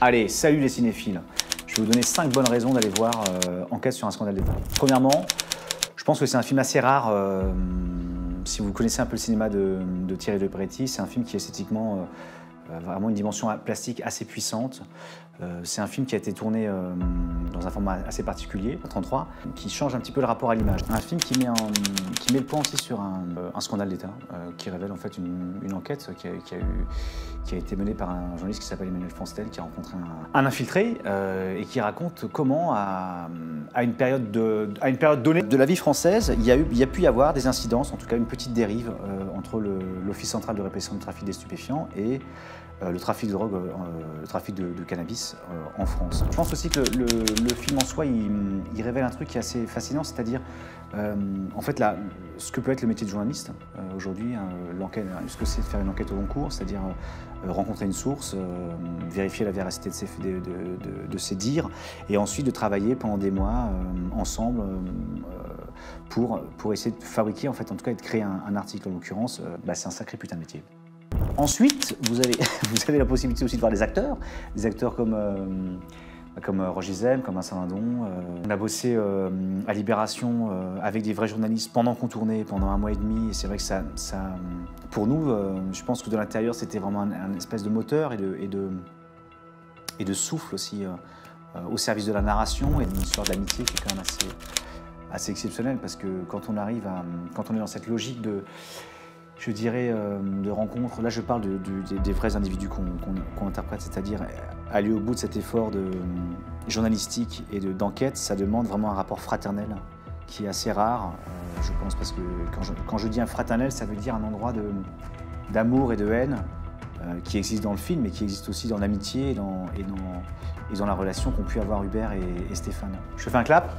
Allez, salut les cinéphiles. Je vais vous donner 5 bonnes raisons d'aller voir Enquête sur un scandale d'État. Premièrement, je pense que c'est un film assez rare. Si vous connaissez un peu le cinéma de Thierry Le Peretti, c'est un film qui est esthétiquement vraiment une dimension plastique assez puissante. C'est un film qui a été tourné dans un format assez particulier, en 33, qui change un petit peu le rapport à l'image. Un film qui met le point aussi sur un scandale d'État, qui révèle en fait une enquête qui a été menée par un journaliste qui s'appelle Emmanuel Fonstel, qui a rencontré un infiltré et qui raconte comment, à une période donnée de la vie française, il y a pu y avoir des incidences, en tout cas une petite dérive entre l'Office central de répression du trafic des stupéfiants et le trafic de drogue, le trafic de cannabis en France. Je pense aussi que le film en soi, il révèle un truc qui est assez fascinant, c'est-à-dire en fait ce que peut être le métier de journaliste aujourd'hui, ce que c'est de faire une enquête au long cours, c'est-à-dire rencontrer une source, vérifier la véracité de ses dires, et ensuite de travailler pendant des mois ensemble pour essayer de fabriquer, en fait, en tout cas, et de créer un article. En l'occurrence, c'est un sacré putain de métier. Ensuite, vous avez la possibilité aussi de voir des acteurs comme Roger Zem, comme Vincent Lindon. On a bossé à Libération avec des vrais journalistes pendant qu'on tournait, pendant 1 mois et demi. Et c'est vrai que pour nous, je pense que de l'intérieur, c'était vraiment un espèce de moteur et de souffle aussi au service de la narration, et d'une histoire d'amitié qui est quand même assez exceptionnelle, parce que quand on est dans cette logique je dirais, de rencontres. Là, je parle des vrais individus qu'on interprète, c'est-à-dire aller au bout de cet effort journalistique et d'enquête. Ça demande vraiment un rapport fraternel qui est assez rare, je pense, parce que quand je dis un fraternel, ça veut dire un endroit d'amour et de haine qui existe dans le film, mais qui existe aussi dans l'amitié et dans la relation qu'ont pu avoir Hubert et Stéphane. Je fais un clap.